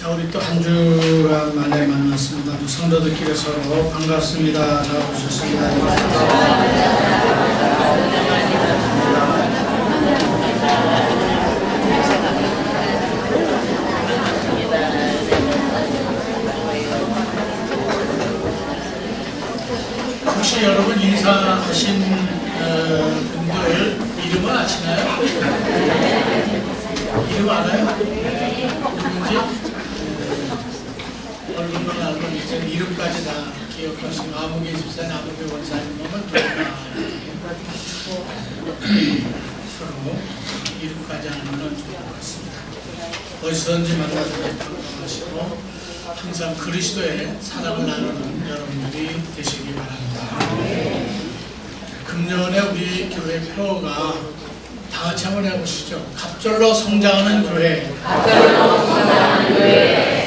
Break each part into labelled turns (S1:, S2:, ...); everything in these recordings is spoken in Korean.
S1: 자, 우리 또 한 주간 만에 만났습니다. 성도들끼리 서로 반갑습니다. 잘 오셨습니다. 혹시 여러분 인사하신 분들 이름은 아시나요? 이름 알아요? 누군지? 얼굴만 알고 이제 이름까지 다 기억하시고 아무개 집사님, 아무개 원사님 보면 서로 이름까지 알면 좋을 것 같습니다. 어디서든지 만나서 반가워하시고 항상 그리스도의 사랑을 나누는 여러분들이 되시기 바랍니다. 금년에 우리 교회 표어가 다 같이 한번 해보시죠. 갑절로 성장하는 교회. 갑절로 성장하는 교회.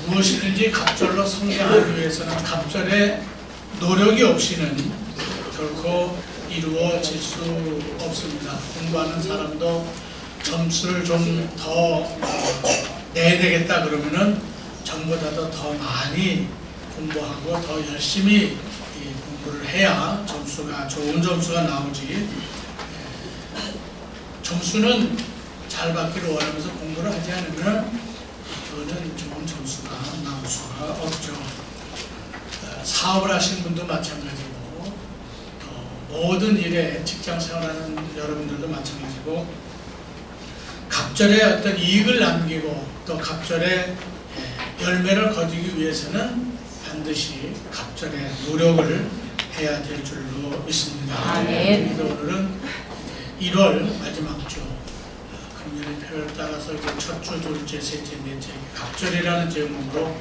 S1: 무엇이든지 갑절로 성장하기 위해서는 갑절에 노력이 없이는 결코 이루어질 수 없습니다. 공부하는 사람도 점수를 좀 더 내야 되겠다 그러면은 전보다도 더 많이 공부하고 더 열심히 공부를 해야 점수가 좋은 점수가 나오지. 점수는 잘 받기를 원하면서 공부를 하지 않으면 그거는 좋은 점수가 나올 수가 없죠. 사업을 하시는 분도 마찬가지고 모든 일에 직장 생활하는 여러분들도 마찬가지고 갑절에 어떤 이익을 남기고 또 갑절에 열매를 거두기 위해서는 반드시 갑절에 노력을 해야 될 줄로 믿습니다. 그래서 오늘은 1월 마지막 주 금년의 표를 따라서 첫 주, 둘째, 셋째, 넷째 갑절이라는 제목으로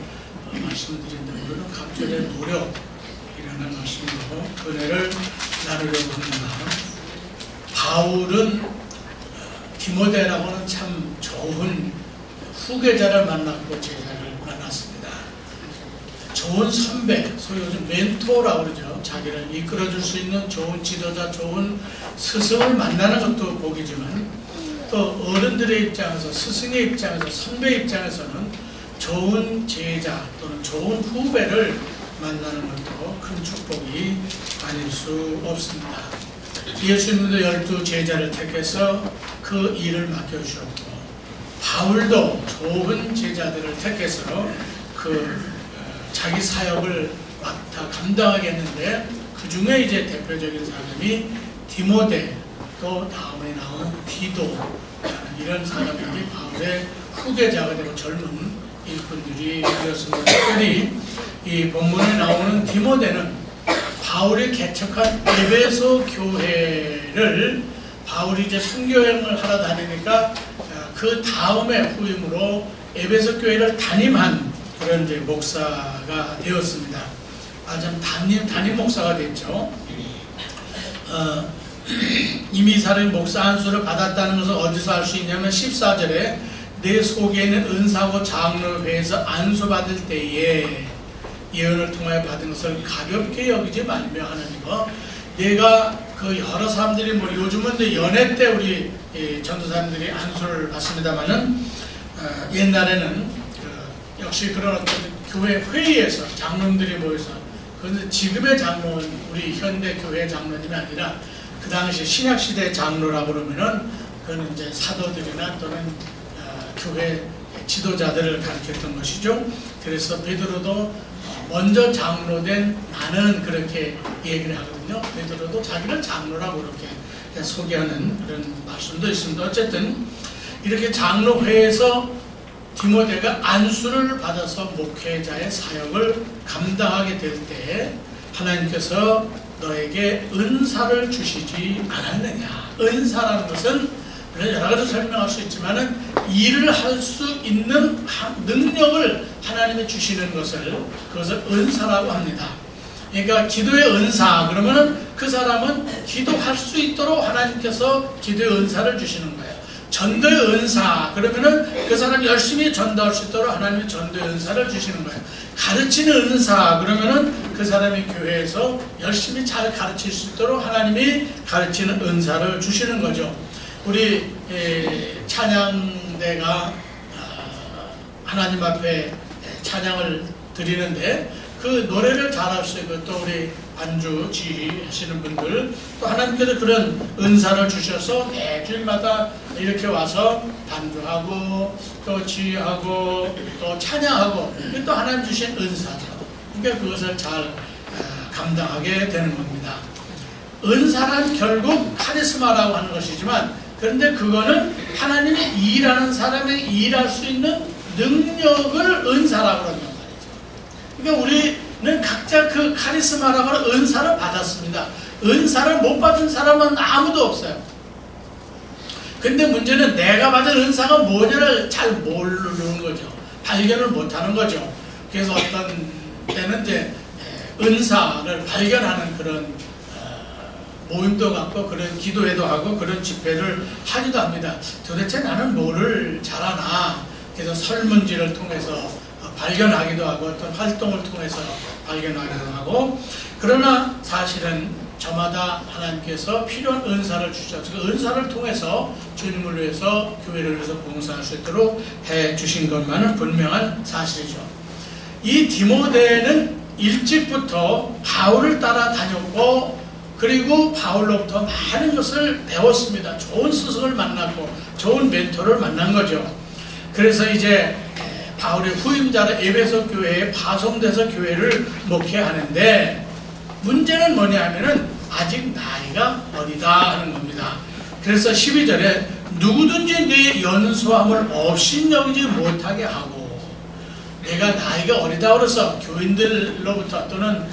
S1: 말씀드린다. 오늘은 갑절의 노력이라는 말씀으로 은혜를 나누려고 합니다. 바울은 디모데라고는 참 좋은 후계자를 만났고 제자를 만났습니다. 좋은 선배, 소위 요즘 멘토라고 그러죠. 자기를 이끌어줄 수 있는 좋은 지도자, 좋은 스승을 만나는 것도 복이지만 또 어른들의 입장에서, 스승의 입장에서, 선배 입장에서는 좋은 제자 또는 좋은 후배를 만나는 것도 큰 축복이 아닐 수 없습니다. 예수님도 12 제자를 택해서 그 일을 맡겨주셨고 바울도 좋은 제자들을 택해서 자기 사역을 맡아 감당하겠는데 그 중에 이제 대표적인 사람이 디모데 또 다음에 나오는 디도 이런 사람들이 바울의 후계자가 되고 젊은 일꾼들이 되었습니다. 특별히 이 본문에 나오는 디모데는 바울이 개척한 에베소 교회를 바울이 이제 선교여행을 하러 다니니까 그 다음에 후임으로 에베소 교회를 담임한 그런 이제 목사가 되었습니다. 좀 담임 목사가 됐죠. 이미 사람이 목사 안수를 받았다는 것을 어디서 알 수 있냐면 14절에 내 속에 있는 은사고 장로회에서 안수받을 때에 예언을 통하여 받은 것을 가볍게 여기지 말며 하는 거. 내가 그 여러 사람들이 뭐 요즘은 이제 연회 때 우리 전도사님들이 안수를 받습니다만은 옛날에는 역시 그런 어떤 교회 회의에서 장로님들이 모여서 그런데 지금의 장로는 우리 현대 교회 장로님이 아니라 그 당시 신약시대 장로라고 그러면은 그는 이제 사도들이나 또는 교회 지도자들을 가르쳤던 것이죠. 그래서 베드로도 먼저 장로된 나는 그렇게 얘기를 하거든요. 베드로도 자기를 장로라고 그렇게 소개하는 그런 말씀도 있습니다. 어쨌든 이렇게 장로회에서 디모데가 안수를 받아서 목회자의 사역을 감당하게 될 때 하나님께서 너에게 은사를 주시지 않았느냐. 은사라는 것은 여러 가지 설명할 수 있지만은 일을 할 수 있는 능력을 하나님이 주시는 그것을 은사라고 합니다. 그러니까 기도의 은사 그러면은 그 사람은 기도할 수 있도록 하나님께서 기도의 은사를 주시는 거예요. 전도의 은사 그러면은 그 사람이 열심히 전도할 수 있도록 하나님이 전도의 은사를 주시는 거예요. 가르치는 은사 그러면은 그 사람이 교회에서 열심히 잘 가르칠 수 있도록 하나님이 가르치는 은사를 주시는 거죠. 우리 찬양대가 하나님 앞에 찬양을 드리는데 그 노래를 잘할 수 있고 또 우리 반주 지휘하시는 분들 또 하나님께서 그런 은사를 주셔서 매주일마다 이렇게 와서 반주하고 또 지휘하고 또 찬양하고 또 하나님 주신 은사죠. 그러니까 그것을 잘 감당하게 되는 겁니다. 은사란 결국 카리스마라고 하는 것이지만 그런데 그거는 하나님이 일하는 사람이 일할 수 있는 능력을 은사라고 그러는 말이죠. 그러니까 우리는 각자 그 카리스마라고 하는 은사를 받았습니다. 은사를 못 받은 사람은 아무도 없어요. 근데 문제는 내가 받은 은사가 뭐냐를 잘 모르는 거죠. 발견을 못하는 거죠. 그래서 어떤 때는 이제 은사를 발견하는 그런 모임도 갖고 그런 기도회도 하고 그런 집회를 하기도 합니다. 도대체 나는 뭐를 잘하나. 그래서 설문지를 통해서 발견하기도 하고 어떤 활동을 통해서 발견하기도 하고 그러나 사실은 저마다 하나님께서 필요한 은사를 주셔서 그 은사를 통해서 주님을 위해서 교회를 위해서 봉사할 수 있도록 해주신 것만은 분명한 사실이죠. 이 디모데는 일찍부터 바울을 따라 다녔고 그리고 바울로부터 많은 것을 배웠습니다. 좋은 스승을 만났고 좋은 멘토를 만난 거죠. 그래서 이제 바울의 후임자로 에베소 교회에 파송돼서 교회를 목회하는데 문제는 뭐냐 하면은 아직 나이가 어리다 하는 겁니다. 그래서 12절에 누구든지 네 연소함을 업신여기지 못하게 하고 내가 나이가 어리다 그래서 교인들로부터 또는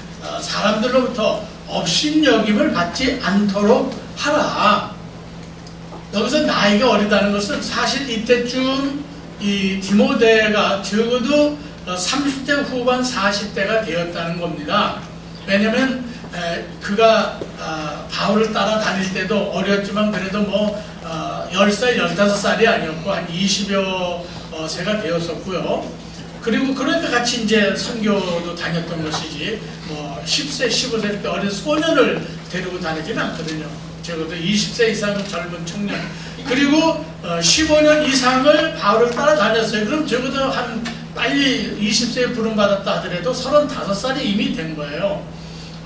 S1: 사람들로부터 업신여김을 받지 않도록 하라. 여기서 나이가 어리다는 것은 사실 이때쯤 이 디모데가 적어도 30대 후반 40대가 되었다는 겁니다. 왜냐하면 그가 바울을 따라 다닐 때도 어렸지만 그래도 뭐 10살, 15살이 아니었고 한 20여 세가 되었었고요. 그리고 그러니까 같이 이제 선교도 다녔던 것이지 뭐 10세, 15세 때 어린 소년을 데리고 다니지는 않거든요. 적어도 20세 이상 젊은 청년 그리고 15년 이상을 바울을 따라 다녔어요. 그럼 적어도 한 빨리 20세에 부름받았다 하더라도 35살이 이미 된 거예요.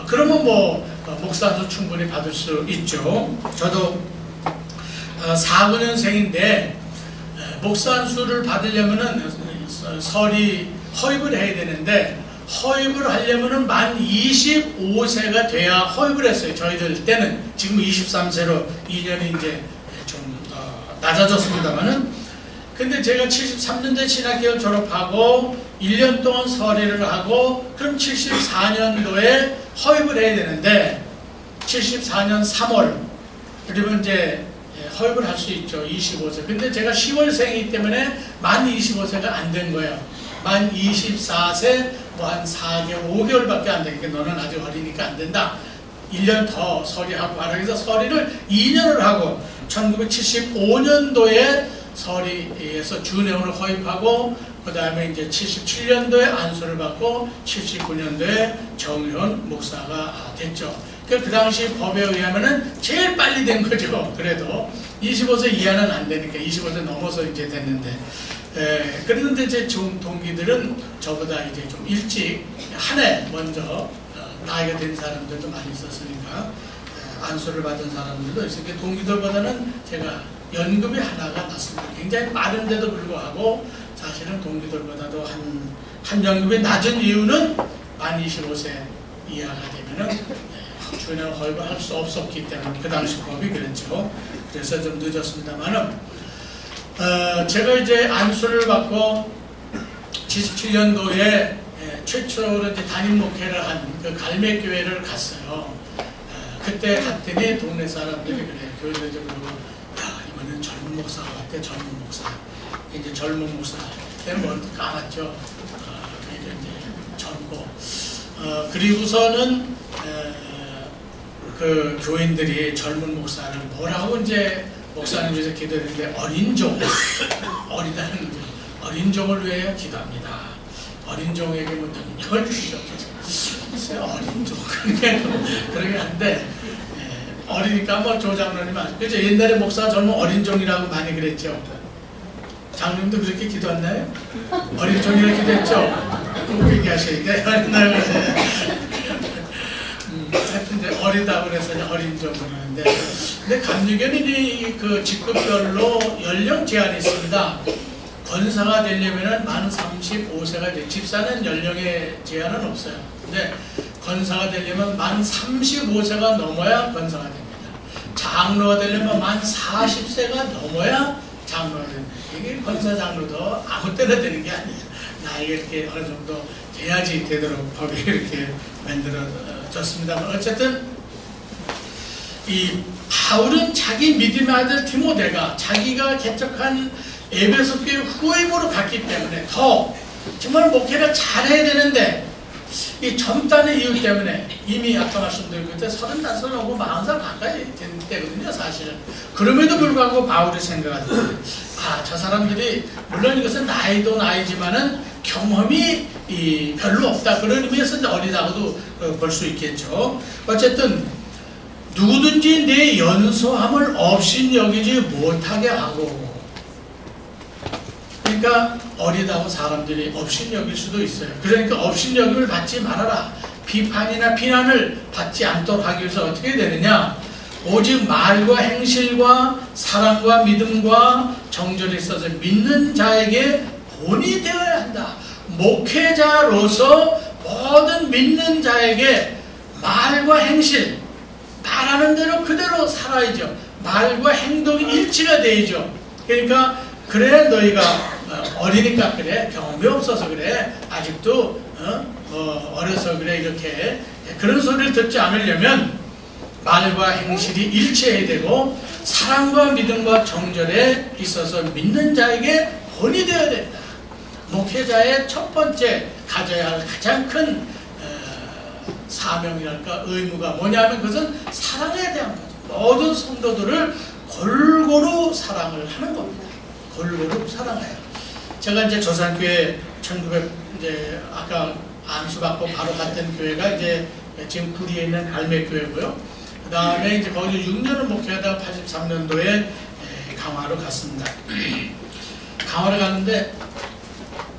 S1: 그러면 뭐 목사도 충분히 받을 수 있죠. 저도 49년생인데 목사 안수를 받으려면은 설이 허입을 해야 되는데 허입을 하려면은 만 25세가 돼야 허입을 했어요. 저희들 때는 지금 23세로 2년이 이제 좀 낮아졌습니다만은 근데 제가 73년도에 신학교를 졸업하고 1년 동안 설의를 하고 그럼 74년도에 허입을 해야 되는데 74년 3월 그러면 이제 허입을 할 수 있죠. 25세. 근데 제가 10월생이기 때문에 만 25세가 안 된 거예요. 만 24세 뭐 한 4개월, 5개월밖에 안 되니까 너는 아직 어리니까 안 된다. 1년 더 서리하고 하라. 그래서 서리를 2년을 하고 1975년도에 서리에서 준회원을 허입하고 그 다음에 이제 77년도에 안수를 받고 79년도에 정회원 목사가 됐죠. 그 당시 법에 의하면은 제일 빨리 된 거죠. 그래도 25세 이하는 안 되니까 25세 넘어서 이제 됐는데 그런데 이제 동기들은 저보다 이제 좀 일찍 한 해 먼저 나이가 된 사람들도 많이 있었으니까 안수를 받은 사람들도 있으니까 동기들보다는 제가 연금이 하나가 났습니다. 굉장히 빠른데도 불구하고 사실은 동기들보다도 한 연금이 낮은 이유는 만 25세 이하가 되면은 주년 허입을 할 수 없었기 때문에 그 당시 법이 그랬죠. 그래서 좀 늦었습니다만은 제가 이제 안수를 받고 77년도에 최초로 이제 담임 목회를 한 그 갈매교회를 갔어요. 그때 갔더니 동네 사람들이 그래요. 교인들이 그러고 야 이번엔 젊은 목사가 왔대. 젊은 목사. 이제 젊은 목사. 그때는 뭐 까맣죠. 이제 젊고 그리고서는 그 교인들이 젊은 목사를 뭐라고 이제 목사님 위해서 기도했는데 어린 종, 어리다는 거죠. 어린 종을 위해 기도합니다. 어린 종에게 뭐 능력을 주시옵소서. 어린 종 그러긴 한데 어리니까 뭐 조장로님 그죠? 옛날에 목사가 젊은 어린 종이라고 많이 그랬죠. 장님도 그렇게 기도했나요? 어린 종이라 기도했죠? 꼭 얘기하시니까 하여튼 이제 어리다고 그래서 어린 종으로 하는데, 근데 감리교는 그 직급별로 연령 제한이 있습니다. 권사가 되려면 만 35세가 돼. 집사는 연령의 제한은 없어요. 근데 권사가 되려면 만 35세가 넘어야 권사가 됩니다. 장로가 되려면 만 40세가 넘어야 장로가 됩니다. 이게 권사 장로도 아무 때나 되는 게 아니에요. 나이가 이렇게 어느 정도 돼야지 되도록 법이 이렇게 만들어졌습니다만, 어쨌든 이 바울은 자기 믿음의 아들 디모데가 자기가 개척한 에베소 교회 후임으로 갔기 때문에 더 정말 목회를 잘해야 되는데, 이 젊다는 이유 때문에 이미 아까 말씀드린 그때 35하고 40살 가까이 된 때거든요, 사실은. 그럼에도 불구하고 바울이 생각하는데, 저 사람들이 물론 이것은 나이도 나이지만은 경험이 별로 없다, 그런 의미에서 이제 어리다고도 볼 수 있겠죠. 어쨌든 누구든지 내 연소함을 없인 여기지 못하게 하고, 그러니까 어리다고 사람들이 업신여길 수도 있어요. 그러니까 업신여김을 받지 말아라. 비판이나 비난을 받지 않도록 하기 위해서 어떻게 되느냐? 오직 말과 행실과 사랑과 믿음과 정절에 있어서 믿는 자에게 본이 되어야 한다. 목회자로서 모든 믿는 자에게 말과 행실, 말하는 대로 그대로 살아야죠. 말과 행동이 일치가 되죠. 그러니까 그래 너희가 어리니까 그래, 경험이 없어서 그래, 아직도 어려서 그래, 이렇게 그런 소리를 듣지 않으려면 말과 행실이 일치해야 되고, 사랑과 믿음과 정절에 있어서 믿는 자에게 본이 되어야 된다. 목회자의 첫 번째 가져야 할 가장 큰 사명이랄까 의무가 뭐냐면, 그것은 사랑에 대한 거죠. 모든 성도들을 골고루 사랑을 하는 겁니다. 골고루 사랑해요. 제가 이제 조산교회 1900 이제 아까 안수받고 바로 갔던 교회가 이제 지금 구리에 있는 갈매교회고요. 그 다음에 이제 거기 6년을 목회하다가 83년도에 강화로 갔습니다. 강화를 갔는데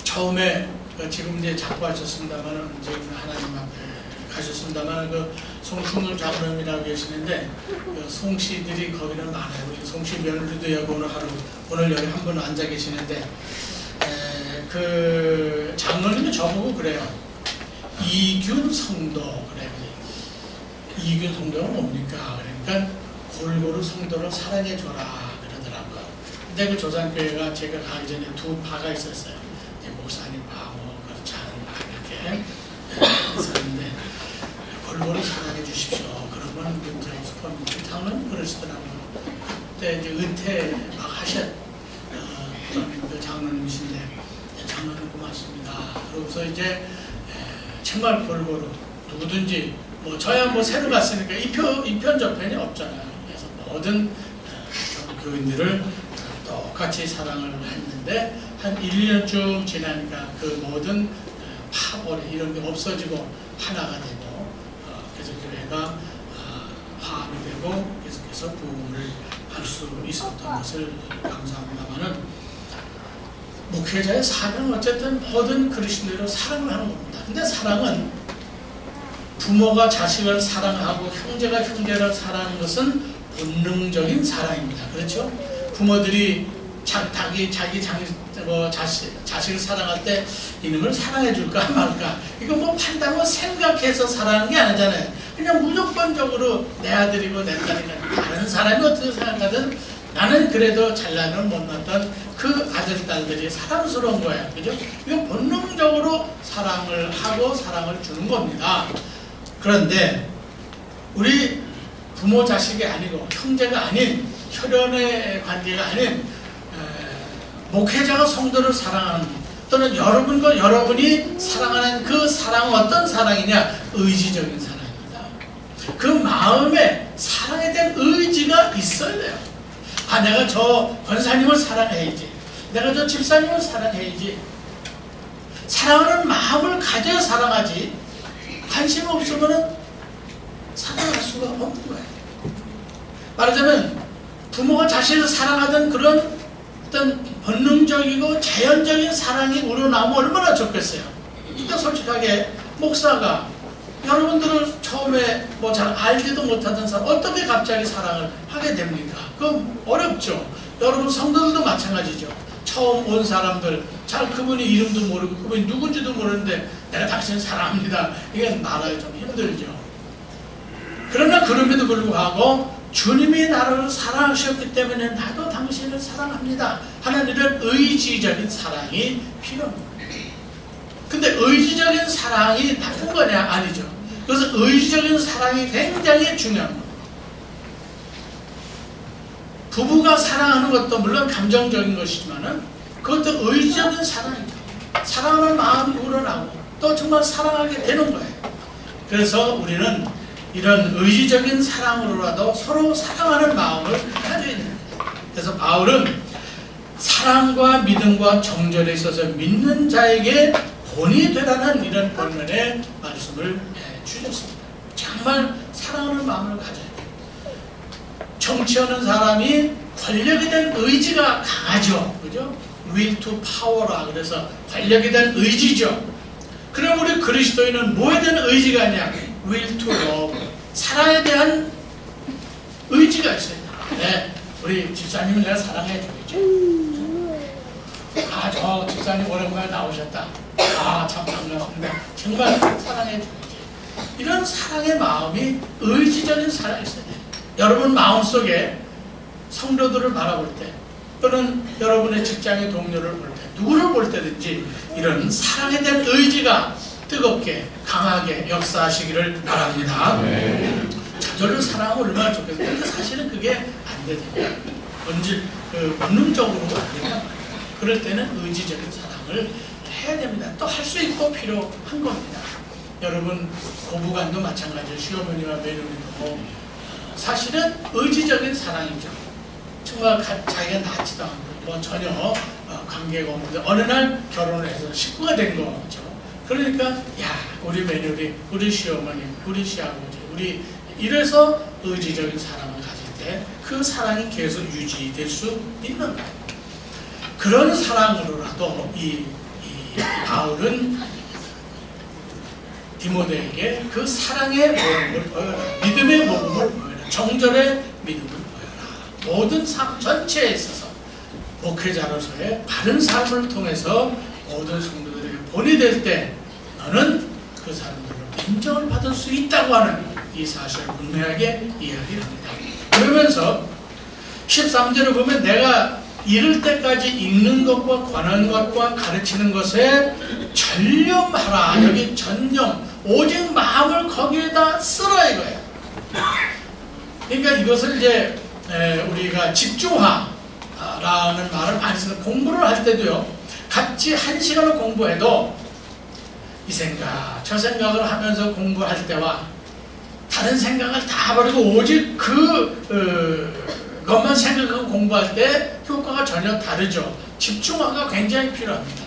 S1: 처음에 지금 이제 작고하셨습니다만은 이제 하나님 앞에 가셨습니다만, 그 송충을 장로님이라고 계시는데 그 송씨들이 거기는 많아요. 우리 송씨 며느리도 여기 오늘 여기 한 분 앉아 계시는데, 그 장로님이 저보고 그래요. 이균 성도 그래요. 이균 성도가 뭡니까? 그러니까 골고루 성도를 사랑해줘라 그러더라고요. 근데 그 조산교회가 제가 가기 전에 두 파가 있었어요. 이제 목사님 파, 그렇지 않은 파 이렇게 있었는데, 골고루 사랑해 주십시오. 그러면 문제 없을 겁니다. 장로님 그러시더라고요. 그때 이제 은퇴 막 하셨던 그 장로님이신데, 장로님 고맙습니다. 그러고서 이제 정말 골고루 누구든지 저야 새로 갔으니까 이편 저편이 없잖아요. 그래서 모든 교인들을 똑같이 사랑을 했는데, 한 1년쯤 지나니까 그 모든 파벌 이런 게 없어지고 하나가 되고, 그래서 교회가 화합이 되고 계속해서 부흥을 할 수 있었던 것을 감사합니다만은, 목회자의 사명은 어쨌든 모든 그리스도인으로 사랑을 하는 겁니다. 근데 사랑은 부모가 자식을 사랑하고 형제가 형제를 사랑하는 것은 본능적인 사랑입니다. 그렇죠? 부모들이 자식을 사랑할 때 이놈을 사랑해 줄까 말까, 이거 판단하고 생각해서 사랑하는 게 아니잖아요. 그냥 무조건적으로 내 아들이고 내 딸이고, 다른 사람이 어떻게 생각하든 나는 그래도 잘나는 못났던 그 아들, 딸들이 사랑스러운 거예요. 그죠? 이거 본능적으로 사랑을 하고 사랑을 주는 겁니다. 그런데 우리 부모 자식이 아니고 형제가 아닌 혈연의 관계가 아닌 목회자가 성도를 사랑하는, 또는 여러분과 여러분이 사랑하는 그 사랑은 어떤 사랑이냐? 의지적인 사랑입니다. 그 마음에 사랑에 대한 의지가 있어야 돼요. 내가 저 권사님을 사랑해야지, 내가 저 집사님을 사랑해야지. 사랑하는 마음을 가져야 사랑하지, 관심 없으면 사랑할 수가 없는 거예요. 말하자면 부모가 자신을 사랑하던 그런 어떤 본능적이고 자연적인 사랑이 우러나오면 얼마나 좋겠어요. 그러니까 솔직하게 목사가 여러분들은 처음에 뭐 잘 알지도 못하던 사람 어떻게 갑자기 사랑을 하게 됩니까? 그건 어렵죠. 여러분 성도들도 마찬가지죠. 처음 온 사람들 잘 그분이 이름도 모르고 그분이 누군지도 모르는데 내가 당신을 사랑합니다. 이게 말하기 좀 힘들죠. 그러나 그럼에도 불구하고 주님이 나를 사랑하셨기 때문에 나도 당신을 사랑합니다 하는 이런 의지적인 사랑이 필요합니다. 근데 의지적인 사랑이 나쁜 거냐? 아니죠. 그래서 의지적인 사랑이 굉장히 중요한 겁니다. 부부가 사랑하는 것도 물론 감정적인 것이지만은 그것도 의지적인 사랑이죠. 사랑하는 마음이 우러나고 또 정말 사랑하게 되는 거예요. 그래서 우리는 이런 의지적인 사랑으로라도 서로 사랑하는 마음을 가져야 됩니다. 그래서 바울은 사랑과 믿음과 정절에 있어서 믿는 자에게 본이 되라는 이런 본문의 말씀을 주셨습니다. 정말 사랑하는 마음을 가져야 돼요. 정치하는 사람이 권력에 대한 의지가 강하죠. 그죠? will to power라 그래서 권력에 대한 의지죠. 그럼 우리 그리스도인은 뭐에 대한 의지가 있냐? will to love. 사랑에 대한 의지가 있어요. 네, 우리 집사님을 내가 사랑해줘야죠. 아, 저 집사님 오랜만에 나오셨다. 아, 참 반갑습니다. 정말 사랑해줘야지. 이런 사랑의 마음이 의지적인 사랑이 있어요. 여러분 마음속에 성도들을 바라볼 때 또는 여러분의 직장의 동료를 볼 때 누구를 볼 때든지 이런 사랑에 대한 의지가 뜨겁게 강하게 역사하시기를 바랍니다. 저절로 사랑하면 얼마나 좋겠어요. 근데 사실은 그게 안 되잖아요. 본능적으로 안 된단 말이에요. 그럴 때는 의지적인 사랑을 해야 됩니다. 또 할 수 있고 필요한 겁니다. 여러분 고부간도 마찬가지예요. 시어머니와 며느리도 사실은 의지적인 사랑이죠. 정말 자기가 낳지도 않고 뭐 전혀 관계가 없는데 어느 날 결혼을 해서 식구가 된 거죠. 그러니까 야 우리 며느리, 우리 시어머니, 우리 시아버지 우리 이래서 의지적인 사랑을 가질 때 그 사랑이 계속 유지될 수 있는 거예요. 그런 사랑으로라도 이 바울은 디모데에게 그 사랑의 모범을 보여라. 믿음의 모범을 보여라. 정절의 믿음을 보여라. 모든 삶 전체에 있어서 목회자로서의 바른 삶을 통해서 모든 성도들에게 본이 될 때 너는 그 사람들로 인정을 받을 수 있다고 하는 이 사실을 분명하게 이야기를 합니다. 그러면서 13절을 보면 내가 이를 때까지 읽는 것과 권하는 것과 가르치는 것에 전념하라. 여기 전념, 오직 마음을 거기에다 쓰라 이거예요. 그러니까 이것을 이제 우리가 집중하라는 말을 많이 쓰는 공부를 할 때도요. 같이 1시간을 공부해도 이 생각, 저 생각을 하면서 공부할 때와 다른 생각을 다 버리고 오직 그것만 생각하고 공부할 때 효과가 전혀 다르죠. 집중화가 굉장히 필요합니다.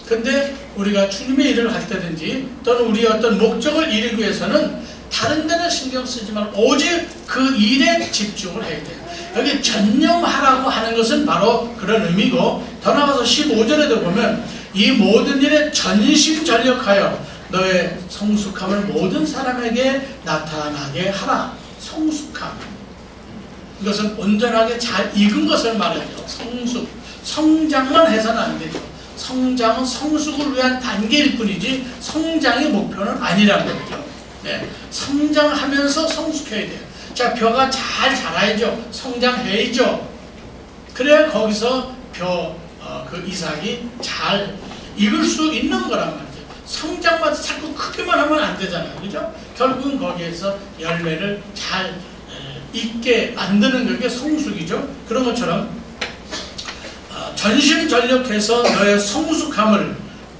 S1: 근데 우리가 주님의 일을 할 때든지 또는 우리의 어떤 목적을 이루기 위해서는 다른 데는 신경 쓰지 말고 오직 그 일에 집중을 해야 돼요. 여기 전념하라고 하는 것은 바로 그런 의미고 더 나아가서 15절에도 보면 이 모든 일에 전심전력하여 너의 성숙함을 모든 사람에게 나타나게 하라. 성숙함. 이것은 온전하게 잘 익은 것을 말하죠. 성숙. 성장만 해서는 안 되죠. 성장은 성숙을 위한 단계일 뿐이지 성장의 목표는 아니라는 거죠. 네. 성장하면서 성숙해야 돼요. 자, 벼가 잘 자라야죠. 성장해야죠. 그래야 거기서 그 이삭이 잘 익을 수 있는 거란 말이죠. 성장만 자꾸 크기만 하면 안 되잖아요. 그죠? 결국은 거기에서 열매를 잘 익게 만드는 게 성숙이죠. 그런 것처럼 전심전력해서 너의 성숙함을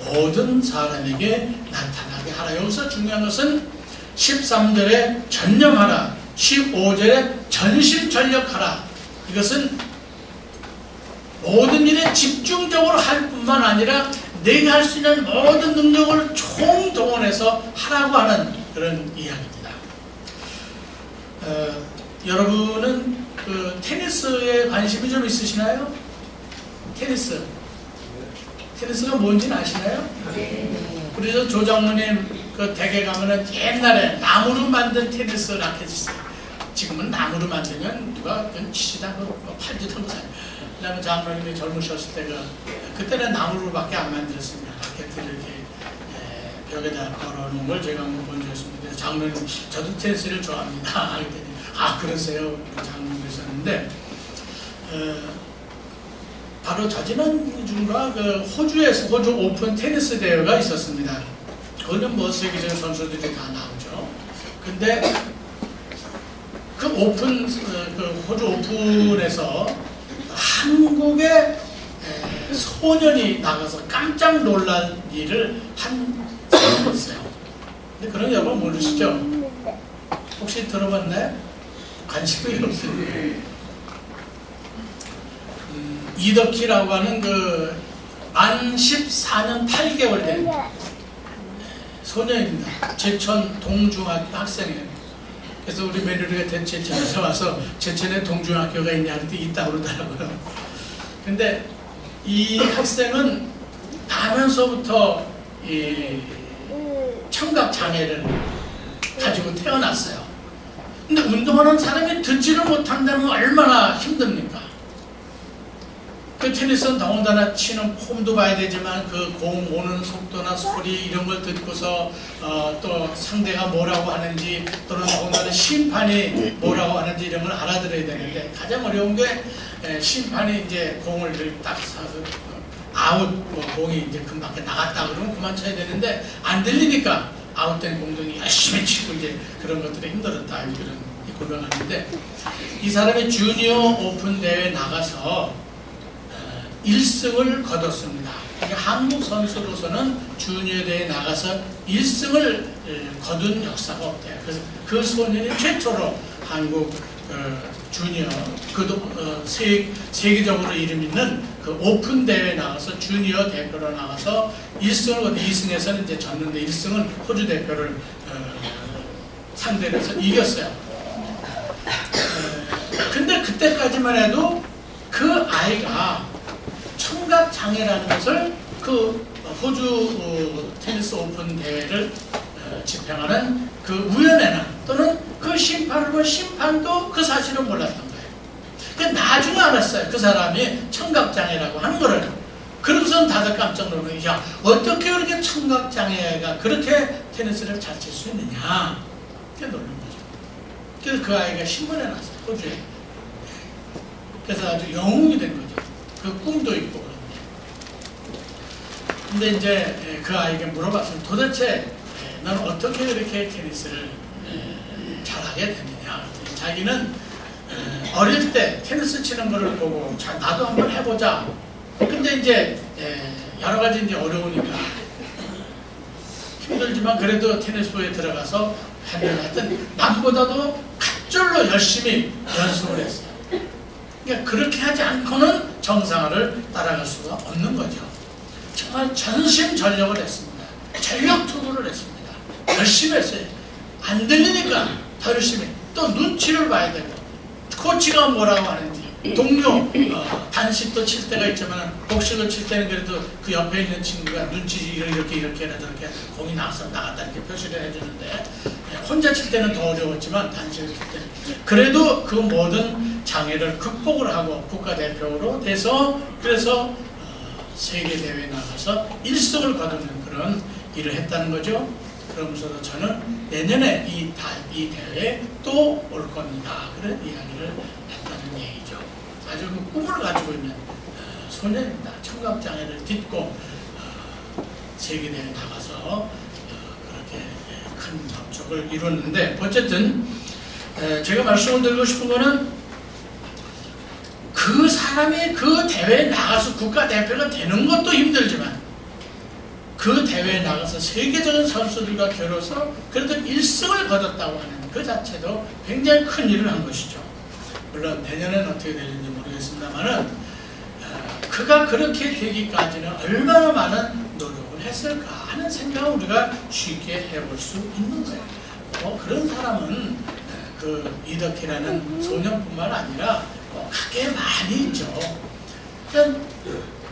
S1: 모든 사람에게 나타나게 하라. 여기서 중요한 것은 13절에 전념하라, 15절에 전심전력하라. 이것은 모든 일에 집중적으로 할 뿐만 아니라 내가 할 수 있는 모든 능력을 총동원해서 하라고 하는 그런 이야기입니다. 여러분은 그 테니스에 관심이 좀 있으시나요? 테니스가 뭔지는 아시나요? 우리 저 조장모님 그 댁에 가면은 옛날에 나무로 만든 테니스 라켓이 있어요. 지금은 나무로 만들면 누가 그건 치지도 않고 팔지도 않고 사요. 그다음에 장모님이 젊으셨을 때가 그때는 나무로밖에 안 만들었습니다. 라켓을 이렇게 벽에다 걸어놓은 걸 제가 한번 본 적이 있습니다. 장모님 저도 테니스를 좋아합니다. 그랬더니 아 그러세요? 장모님 그러셨는데 바로 저지난 주가 그 호주에서 호주 오픈 테니스 대회가 있었습니다. 거기는 뭐 세계적인 선수들이 다 나오죠. 근데 그 오픈 그 호주 오픈에서 한국의 소년이 나가서 깜짝 놀란 일을 한 사람이 있어요. 근데 그런 여러분 모르시죠? 혹시 들어봤나요? 관심이 없어요. 이덕희라고 하는 그 만 14년 8개월 된 소년입니다. 제천 동중학교 학생이에요. 그래서 우리 며느리가 제천에서 와서 제천에 동중학교가 있냐 그랬더니 있다고 그러더라고요. 근데 이 학생은 나면서부터 이 청각장애를 가지고 태어났어요. 근데 운동하는 사람이 듣지를 못한다는 건 얼마나 힘듭니까? 그 테니스는 더군다나 치는 폼도 봐야 되지만 그 공 오는 속도나 소리 이런 걸 듣고서 또 상대가 뭐라고 하는지 또는 더군다나 심판이 뭐라고 하는지 이런 걸 알아들어야 되는데 가장 어려운 게 심판이 이제 공을 딱 사서 아웃 공이 이제 금방에 나갔다 그러면 그만 쳐야 되는데 안 들리니까 아웃된 공들이 열심히 치고 이제 그런 것들이 힘들었다 이런 고백하는데 이 사람이 주니어 오픈 대회 나가서 1승을 거뒀습니다. 그러니까 한국 선수로서는 주니어 대회에 나가서 1승을 거둔 역사가 없대요. 그래서 그 소년이 최초로 한국 주니어 세계적으로 이름 있는 그 오픈 대회에 나가서 주니어 대표로 나가서 1승을 거둔 2승에서는 이제 졌는데 1승은 호주 대표를 상대로 해서 이겼어요. 근데 그때까지만 해도 그 아이가 청각장애라는 것을 그 호주 테니스 오픈 대회를 집행하는 그 위원회나 또는 그 심판을 본 심판도 그 사실을 몰랐던 거예요. 근데 나중에 알았어요. 그 사람이 청각장애라고 하는 거를. 그러고서는 다들 깜짝 놀라요. 야, 어떻게 그렇게 청각장애가 그렇게 테니스를 잘 칠 수 있느냐. 그게 놀란 거죠. 그래서 그 아이가 신문에 났어요. 호주에. 그래서 아주 영웅이 된 거죠. 그 꿈도 있고 그런데 근데 이제 그 아이에게 물어봤어요. 도대체 넌 어떻게 그렇게 테니스를 잘하게 됐느냐. 자기는 어릴 때 테니스 치는 거를 보고 자, 나도 한번 해보자. 근데 이제 여러 가지 이제 어려우니까 힘들지만 그래도 테니스부에 들어가서 하여튼 남보다도 갑절로 열심히 연습을 했어요. 그러니까 그렇게 하지 않고는 정상화를 따라갈 수가 없는 거죠. 정말 전심전력을 했습니다. 전력 투구를 했습니다. 열심히 했어요. 안 들리니까 더 열심히. 또 눈치를 봐야 되고 코치가 뭐라고 하는지 동료 단식도 칠 때가 있지만 복식을 칠 때는 그래도 그 옆에 있는 친구가 눈치 이렇게 해라 저렇게 공이 나갔다 이렇게 표시를 해주는데 혼자 칠 때는 더 어려웠지만 단식을 칠 때는 그래도 그 모든 장애를 극복을 하고 국가대표로 돼서 그래서 세계대회에 나가서 1승을 거두는 그런 일을 했다는 거죠. 그러면서도 저는 내년에 이 대회에 또 올 겁니다. 그런 이야기를 했다는 얘기죠. 아주 그 꿈을 가지고 있는 소년입니다. 청각장애를 딛고 세계대회에 나가서 그렇게 큰 업적을 이뤘는데 어쨌든 제가 말씀을 드리고 싶은 거는 그 사람이 그 대회에 나가서 국가대표가 되는 것도 힘들지만 그 대회에 나가서 세계적인 선수들과 겨뤄서 그래도 1승을 거뒀다고 하는 그 자체도 굉장히 큰 일을 한 것이죠. 물론 내년에는 어떻게 될지 모르겠습니다만은 그가 그렇게 되기까지는 얼마나 많은 노력을 했을까 하는 생각을 우리가 쉽게 해볼 수 있는 거예요. 그런 사람은 그 이덕희라는 소년뿐만 아니라 꽤 많이 있죠.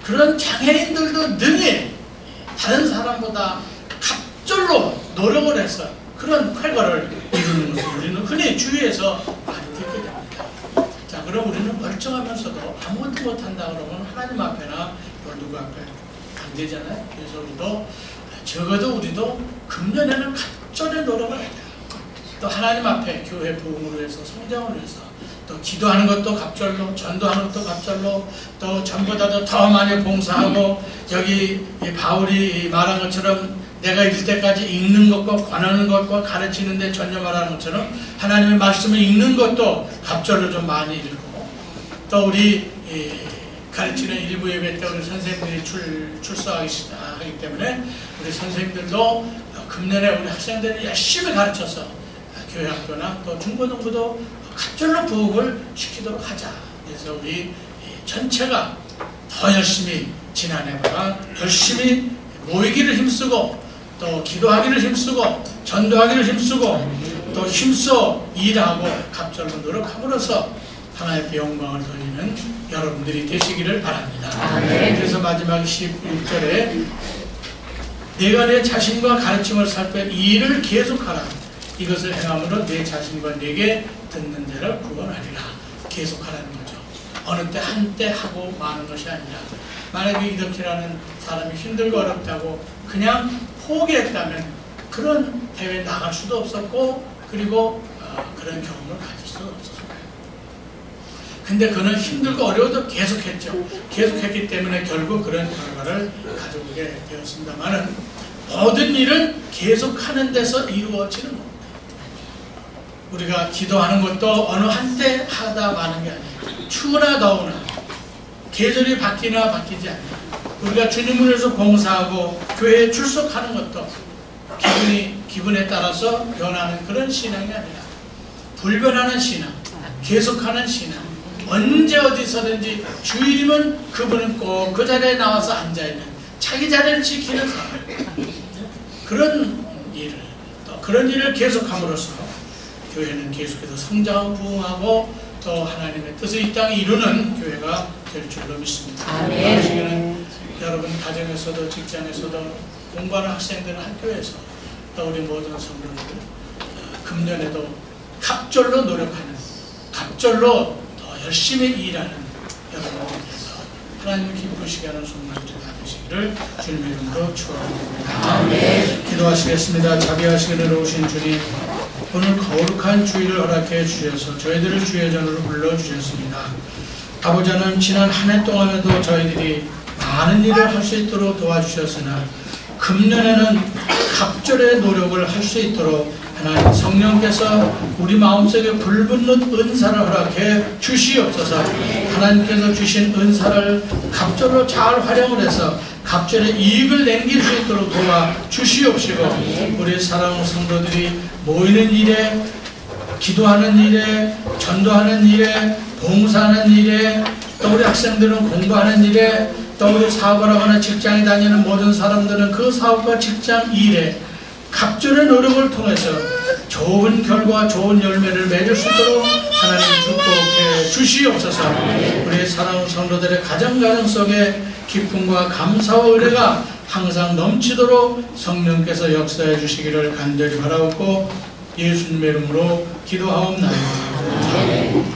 S1: 그런 장애인들도 능히 다른 사람보다 갑절로 노력을 해서 그런 쾌거를 이루는 것을 우리는 흔히 주위에서 많이 듣게 됩니다. 자, 그럼 우리는 멀쩡하면서도 아무것도 못한다 그러면 하나님 앞에나 누구 앞에 안 되잖아요. 그래서 우리도 적어도 우리도 금년에는 갑절의 노력을 해야 돼요. 또 하나님 앞에 교회 부흥을 위해서, 성장을 위해서, 또 기도하는 것도 갑절로, 전도하는 것도 갑절로, 또 전보다도 더 많이 봉사하고, 여기 이 바울이 말한 것처럼 내가 읽을 때까지 읽는 것과 권하는 것과 가르치는 데 전혀 말하는 것처럼 하나님의 말씀을 읽는 것도 갑절로 좀 많이 읽고, 또 우리 가르치는 일부 예배 때 우리 선생님들이 출석하기 때문에 우리 선생님들도 금년에 우리 학생들이 열심히 가르쳐서 교회 학교나 또 중고등부도 갑절로 부흥을 시키도록 하자. 그래서 우리 전체가 더 열심히 지난해보다 열심히 모이기를 힘쓰고 또 기도하기를 힘쓰고 전도하기를 힘쓰고 또 힘써 일하고 갑절로 노력함으로써 하나님의 영광을 돌리는 여러분들이 되시기를 바랍니다. 그래서 마지막 16절에 내가 내 자신과 가르침을 살펴 이 일을 계속하라. 이것을 행함으로 내 자신과 내게 듣는 자를 구원하리라. 계속하라는 거죠. 어느 때 한때 하고 마는 것이 아니라, 만약에 이덕희라는 사람이 힘들고 어렵다고 그냥 포기했다면 그런 대회에 나갈 수도 없었고, 그리고 그런 경험을 가질 수도 없었어요. 근데 그는 힘들고 어려워도 계속했죠. 계속했기 때문에 결국 그런 결과를 가져오게 되었습니다만은, 모든 일은 계속하는 데서 이루어지는 겁니다. 우리가 기도하는 것도 어느 한때 하다 마는 게 아니에요. 추우나 더우나, 계절이 바뀌나 바뀌지 않나, 우리가 주님을 위해서 봉사하고 교회에 출석하는 것도 기분에 따라서 변하는 그런 신앙이 아니라 불변하는 신앙, 계속하는 신앙, 언제 어디서든지 주일이면 그분은 꼭 그 자리에 나와서 앉아있는, 자기 자리를 지키는 사람, 그런 일을, 또 그런 일을 계속함으로써 교회는 계속해서 성장하고 부흥하고 또 하나님의 뜻을 이 땅에 이루는 교회가 될 줄로 믿습니다. 아멘. 여러분 가정에서도 직장에서도 공부하는 학생들은 학교에서 또 우리 모든 성도들 금년에도 갑절로 노력하는, 갑절로 더 열심히 일하는 여러분들께서 하나님을 기쁘시게 하는 손님들이 다 되시기를 주님의 이름으로 축원합니다. 기도하시겠습니다. 자비하시기를 오신 주님, 오늘 거룩한 주일을 허락해 주셔서 저희들을 주의 전으로 불러주셨습니다. 아버지는 지난 한 해 동안에도 저희들이 많은 일을 할 수 있도록 도와주셨으나 금년에는 갑절의 노력을 할 수 있도록 하나님 성령께서 우리 마음속에 불붙는 은사를 허락해 주시옵소서. 하나님께서 주신 은사를 갑절로 잘 활용을 해서 갑절의 이익을 남길 수 있도록 도와 주시옵시고, 우리 사랑하는 성도들이 모이는 일에, 기도하는 일에, 전도하는 일에, 봉사하는 일에, 또 우리 학생들은 공부하는 일에, 또 우리 사업을 하거나 직장에 다니는 모든 사람들은 그 사업과 직장 일에 갑절의 노력을 통해서 좋은 결과, 좋은 열매를 맺을 수 있도록 하나님 축복해 주시옵소서. 우리 사랑하는 성도들의 가정 속에 기쁨과 감사와 은혜가 항상 넘치도록 성령께서 역사해 주시기를 간절히 바라옵고 예수님의 이름으로 기도하옵나이다.